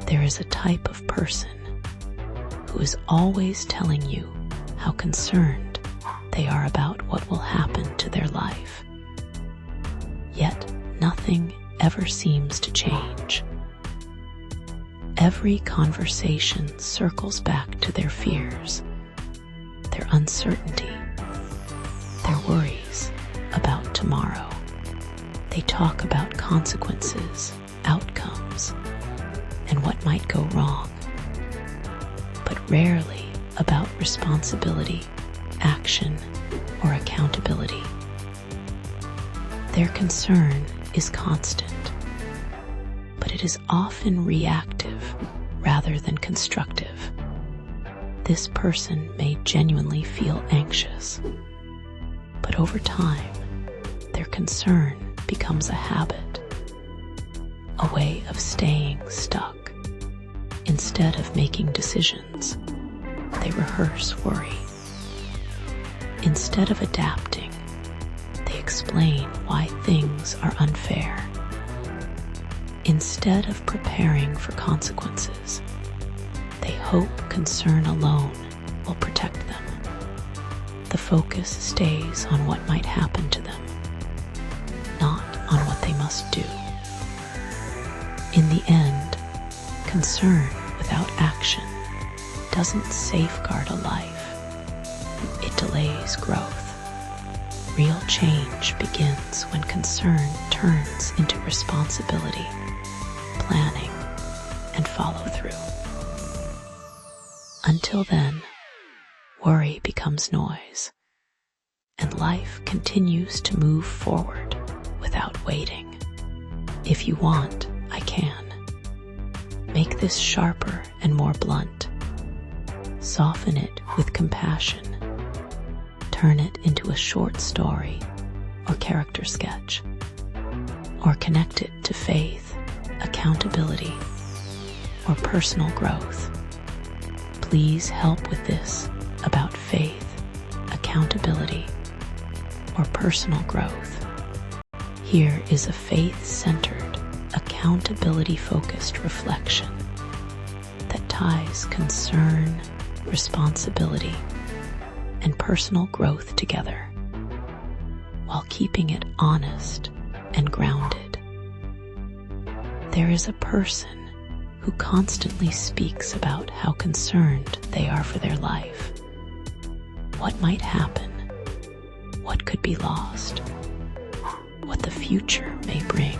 There is a type of person who is always telling you how concerned they are about what will happen to their life. Yet nothing ever seems to change. Every conversation circles back to their fears, their uncertainty, their worries about tomorrow. They talk about consequences, outcomes, and what might go wrong, but rarely about responsibility, action, or accountability. Their concern is constant, but it is often reactive rather than constructive. This person may genuinely feel anxious, but over time, their concern becomes a habit, a way of staying stuck. Instead of making decisions, they rehearse worry. Instead of adapting, they explain why things are unfair. Instead of preparing for consequences, they hope concern alone will protect them. The focus stays on what might happen to them, not on what they must do. In the end, concern without action doesn't safeguard a life. It delays growth. Real change begins when concern turns into responsibility, planning, and follow-through. Until then, worry becomes noise, and life continues to move forward without waiting. If you want, I can. Make this sharper and more blunt. Soften it with compassion. Turn it into a short story or character sketch. Or connect it to faith, accountability, or personal growth. Please help with this about faith, accountability, or personal growth. Here is a faith-centered, accountability-focused reflection that ties concern, responsibility, and personal growth together while keeping it honest and grounded. There is a person who constantly speaks about how concerned they are for their life, what might happen, what could be lost, what the future may bring.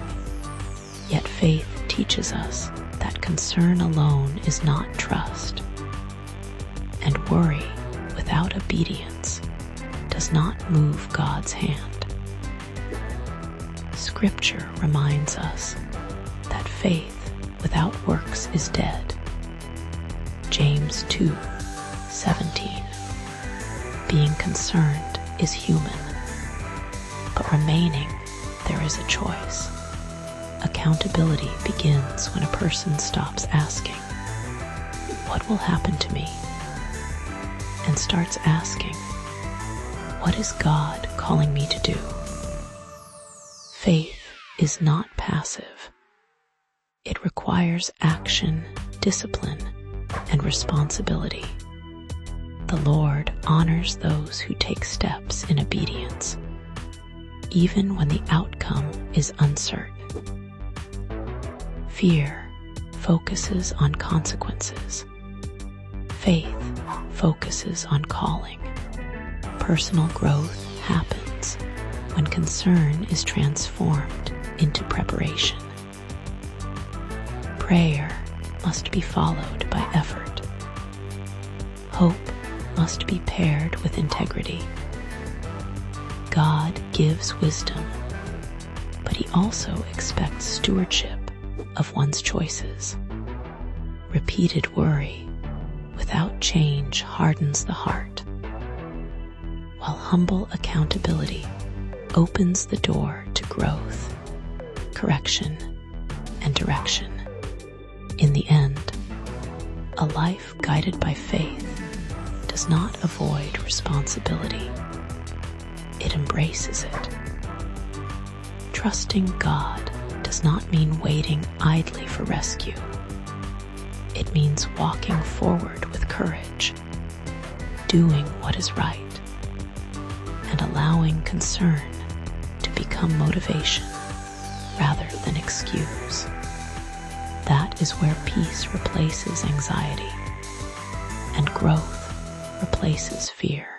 Yet faith teaches us that concern alone is not trust, and worry without obedience does not move God's hand. Scripture reminds us that faith without works is dead. James 2:17. Being concerned is human, but remaining, there is a choice. Accountability begins when a person stops asking, "What will happen to me?" and starts asking, "What is God calling me to do?" Faith is not passive. It requires action, discipline, and responsibility. The Lord honors those who take steps in obedience, even when the outcome is uncertain. Fear focuses on consequences. Faith focuses on calling. Personal growth happens when concern is transformed into preparation. Prayer must be followed by effort. Hope must be paired with integrity. God gives wisdom, but He also expects stewardship of one's choices. Repeated worry without change hardens the heart, while humble accountability opens the door to growth, correction, and direction. In the end, a life guided by faith does not avoid responsibility. It embraces it. Trusting God does not mean waiting idly for rescue. It means walking forward with courage, doing what is right, and allowing concern to become motivation rather than excuse. That is where peace replaces anxiety and growth replaces fear.